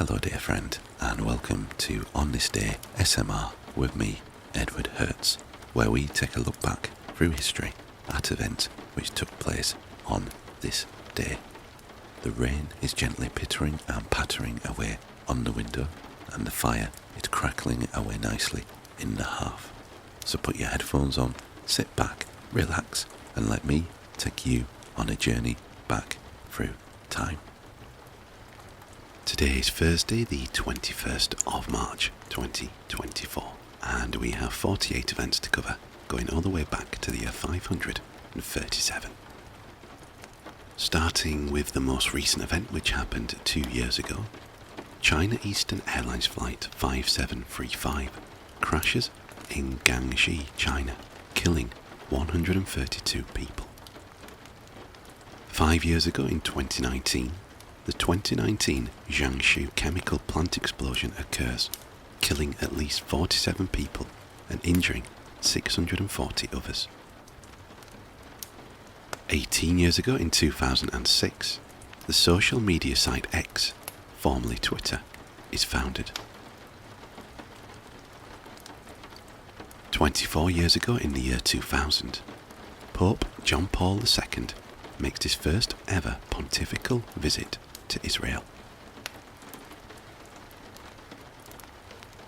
Hello dear friend, and welcome to On This Day SMR with me, Edward Hertz, where we take a look back through history at events which took place on this day. The rain is gently pittering and pattering away on the window, and the fire is crackling away nicely in the hearth. So put your headphones on, sit back, relax, and let me take you on a journey back through time. Today is Thursday, the 21st of March 2024, and we have 48 events to cover, going all the way back to the year 537. Starting with the most recent event, which happened 2 years ago. China Eastern Airlines Flight 5735 crashes in Guangxi, China, killing 132 people. 5 years ago, in 2019, the 2019 Jiangsu chemical plant explosion occurs, killing at least 47 people and injuring 640 others. 18 years ago, in 2006, the social media site X, formerly Twitter, is founded. 24 years ago, in the year 2000, Pope John Paul II makes his first ever pontifical visit to Israel.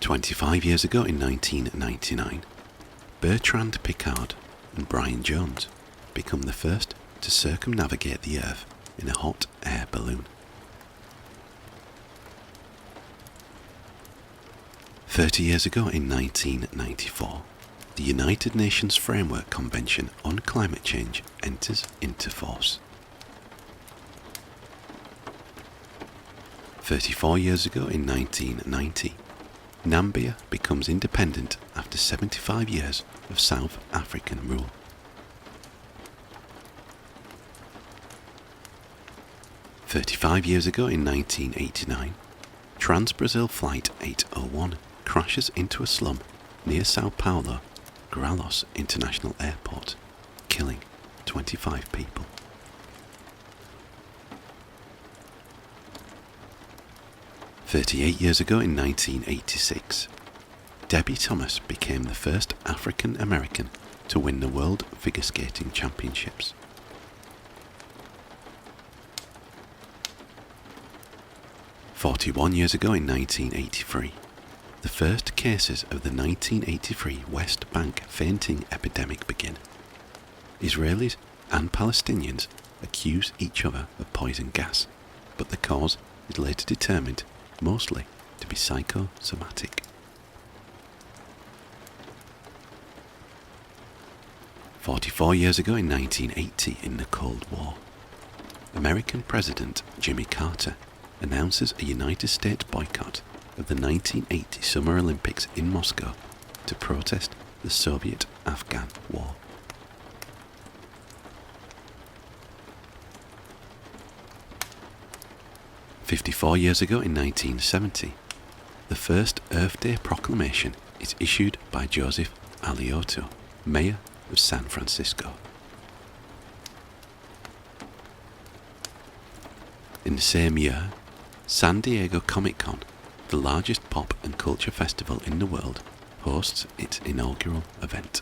25 years ago, in 1999, Bertrand Piccard and Brian Jones become the first to circumnavigate the Earth in a hot air balloon. 30 years ago, in 1994, the United Nations Framework Convention on Climate Change enters into force. 34 years ago, in 1990, Namibia becomes independent after 75 years of South African rule. 35 years ago, in 1989, Trans-Brazil Flight 801 crashes into a slum near Sao Paulo, Gralhos International Airport, killing 25 people. 38 years ago, in 1986, Debbie Thomas became the first African American to win the World Figure Skating Championships. 41 years ago, in 1983, the first cases of the 1983 West Bank fainting epidemic begin. Israelis and Palestinians accuse each other of poison gas, but the cause is later determined mostly to be psychosomatic. 44 years ago, in 1980, in the Cold War, American President Jimmy Carter announces a United States boycott of the 1980 Summer Olympics in Moscow to protest the Soviet-Afghan War. "54 years ago, in 1970, the first Earth Day proclamation is issued by Joseph Alioto, mayor of San Francisco. In the same year, San Diego Comic-Con, the largest pop and culture festival in the world, hosts its inaugural event.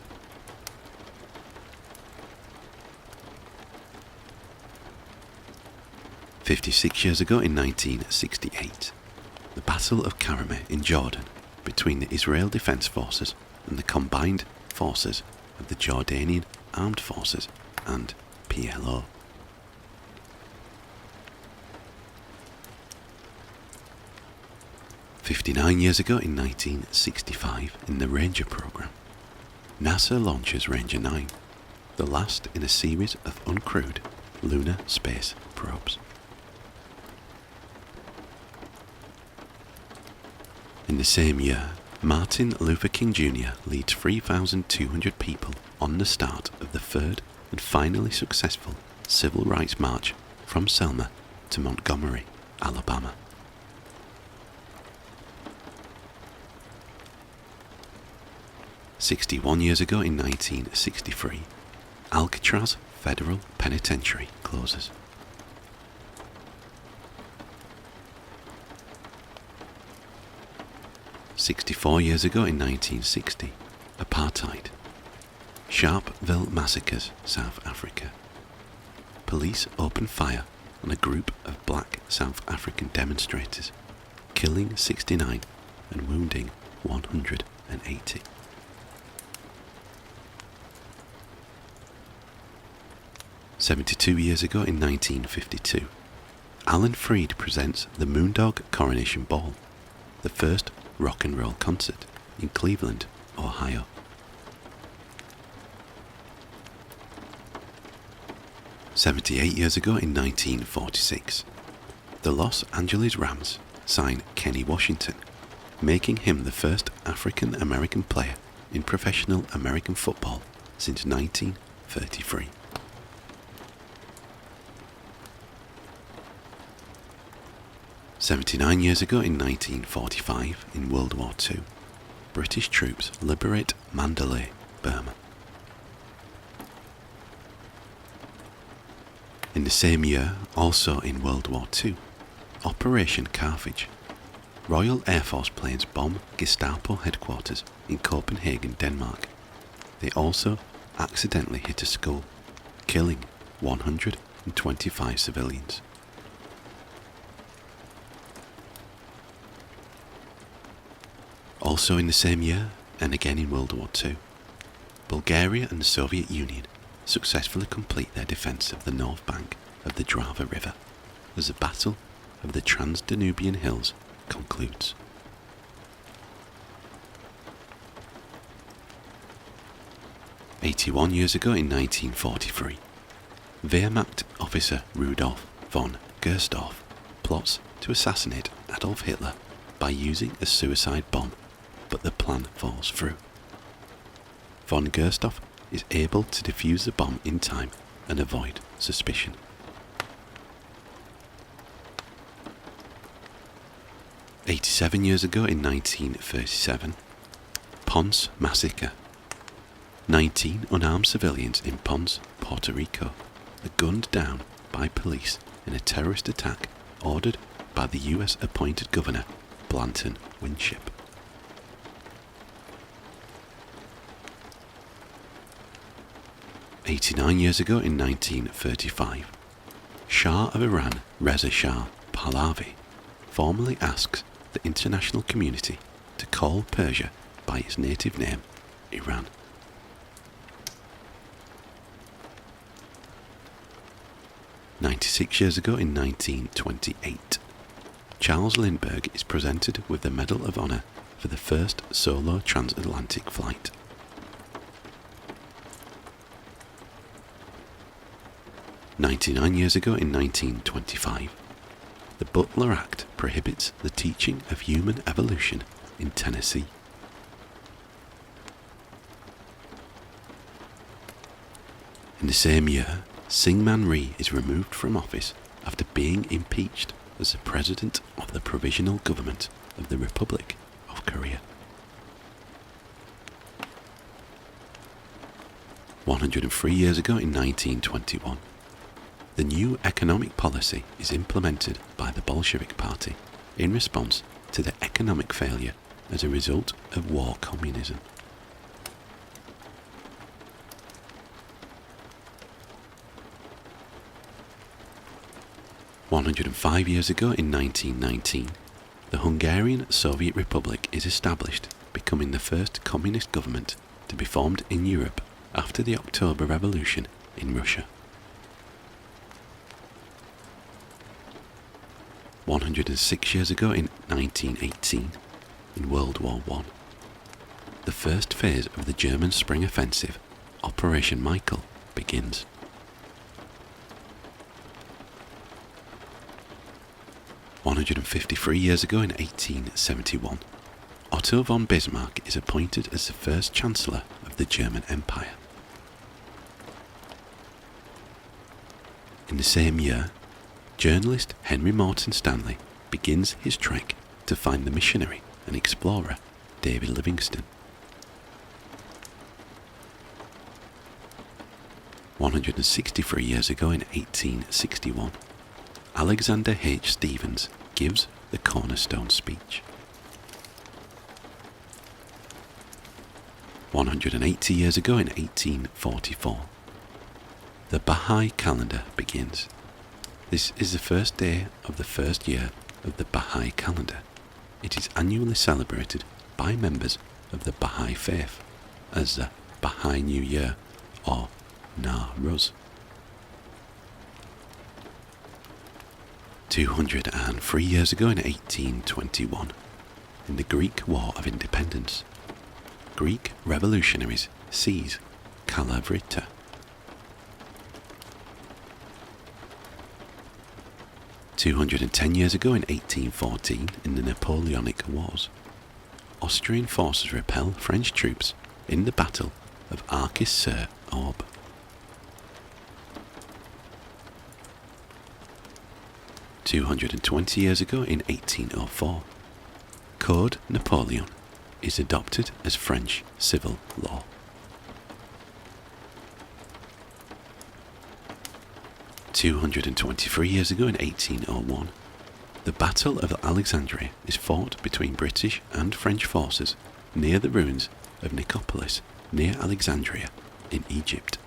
"56 years ago, in 1968, the Battle of Karameh in Jordan between the Israel Defense Forces and the combined forces of the Jordanian Armed Forces and PLO. 59 years ago, in 1965, in the Ranger program, NASA launches Ranger 9, the last in a series of uncrewed lunar space probes. In the same year, Martin Luther King Jr. leads 3,200 people on the start of the third and finally successful Civil Rights March from Selma to Montgomery, Alabama. 61 years ago, in 1963, Alcatraz Federal Penitentiary closes. 64 years ago in 1960, apartheid. Sharpeville massacres, South Africa. Police open fire on a group of black South African demonstrators, killing 69 and wounding 180. "72 years ago in 1952, Alan Freed presents the Moondog Coronation Ball, the first rock and roll concert in Cleveland, Ohio. "78 years ago in 1946, the Los Angeles Rams sign Kenny Washington, making him the first African American player in professional American football since 1933. "79 years ago in 1945, in World War II, British troops liberate Mandalay, Burma. In the same year, also in World War II, Operation Carthage, Royal Air Force planes bomb Gestapo headquarters in Copenhagen, Denmark. They also accidentally hit a school, killing 125 civilians. Also in the same year, and again in World War II, Bulgaria and the Soviet Union successfully complete their defence of the north bank of the Drava River as the Battle of the Trans-Danubian Hills concludes. "81 years ago in 1943, Wehrmacht officer Rudolf von Gersdorf plots to assassinate Adolf Hitler by using a suicide bomb, but the plan falls through. Von Gersdorf is able to defuse the bomb in time and avoid suspicion. "87 years ago in 1937, Ponce Massacre. 19 unarmed civilians in Ponce, Puerto Rico, are gunned down by police in a terrorist attack ordered by the US appointed governor, Blanton Winship. "89 years ago in 1935, Shah of Iran Reza Shah Pahlavi formally asks the international community to call Persia by its native name, Iran. "96 years ago in 1928, Charles Lindbergh is presented with the Medal of Honor for the first solo transatlantic flight. "99 years ago in 1925, the Butler Act prohibits the teaching of human evolution in Tennessee. In the same year, Syngman Rhee is removed from office after being impeached as the President of the Provisional Government of the Republic of Korea. 103 years ago in 1921, the new economic policy is implemented by the Bolshevik Party in response to the economic failure as a result of war communism. "105 years ago in 1919, the Hungarian Soviet Republic is established, becoming the first communist government to be formed in Europe after the October Revolution in Russia. 106 years ago in 1918, in World War I, the first phase of the German Spring Offensive, Operation Michael, begins. 153 years ago in 1871, Otto von Bismarck is appointed as the first Chancellor of the German Empire. In the same year, journalist Henry Morton Stanley begins his trek to find the missionary and explorer David Livingstone. 163 years ago in 1861, Alexander H. Stephens gives the Cornerstone speech. 180 years ago in 1844, the Baha'i calendar begins. This is the first day of the first year of the Baha'i calendar. It is annually celebrated by members of the Baha'i faith as the Baha'i New Year, or Nowruz. 203 years ago in 1821, in the Greek War of Independence, Greek revolutionaries seize Kalavrita. 210 years ago in 1814, in the Napoleonic Wars, Austrian forces repel French troops in the Battle of Arcis-sur-Aube. 220 years ago in 1804, Code Napoleon is adopted as French civil law. 223 years ago in 1801, the Battle of Alexandria is fought between British and French forces near the ruins of Nicopolis, near Alexandria, in Egypt.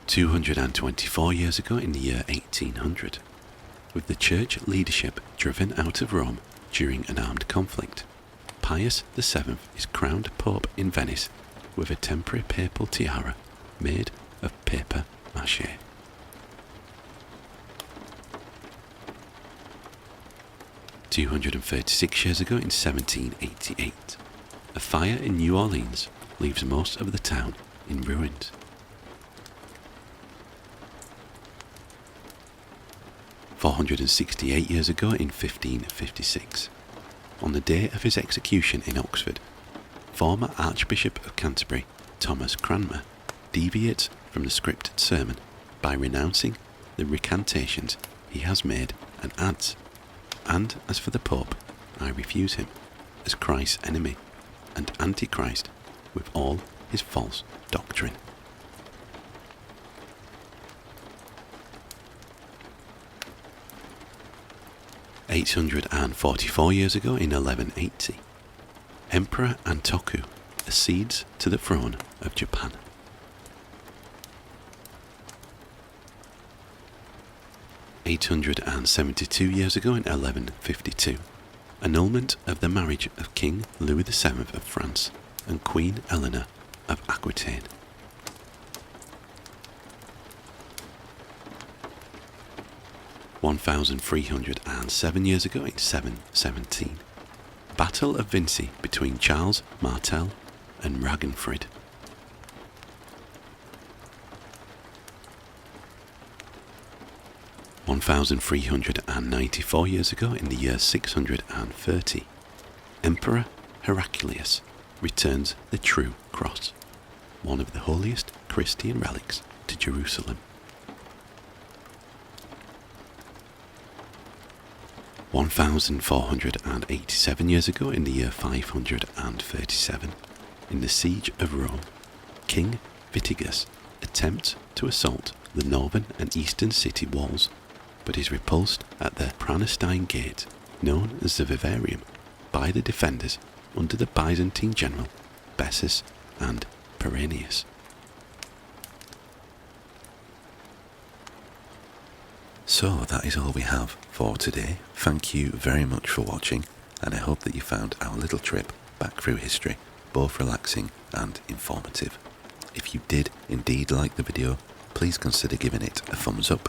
224 years ago in the year 1800, with the church leadership driven out of Rome during an armed conflict, Pius VII is crowned Pope in Venice with a temporary papal tiara made of paper mache. "236 years ago in 1788, a fire in New Orleans leaves most of the town in ruins. 468 years ago in 1556, on the day of his execution in Oxford, former Archbishop of Canterbury, Thomas Cranmer, deviates from the scripted sermon by renouncing the recantations he has made and adds, "And as for the Pope, I refuse him, as Christ's enemy and Antichrist with all his false doctrine." "844 years ago in 1180, Emperor Antoku accedes to the throne of Japan. 872 years ago in 1152, annulment of the marriage of King Louis VII of France and Queen Eleanor of Aquitaine. 1307 years ago in 717, Battle of Vincy between Charles Martel and Ragenfrid. 1394 years ago in the year 630, Emperor Heraclius returns the True Cross, one of the holiest Christian relics, to Jerusalem. 1487 years ago in the year 537, in the siege of Rome, King Vitiges attempts to assault the northern and eastern city walls, but is repulsed at the Praenestine Gate, known as the Vivarium, by the defenders under the Byzantine general Bessus and Perennius. So that is all we have for today. Thank you very much for watching, and I hope that you found our little trip back through history both relaxing and informative. If you did indeed like the video, please consider giving it a thumbs up,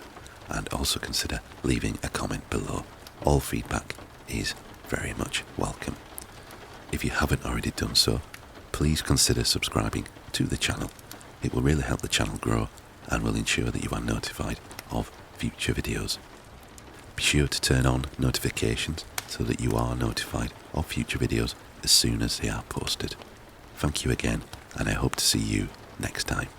and also consider leaving a comment below. All feedback is very much welcome. If you haven't already done so, please consider subscribing to the channel. It will really help the channel grow and will ensure that you are notified of future videos. Be sure to turn on notifications so that you are notified of future videos as soon as they are posted. Thank you again, and I hope to see you next time.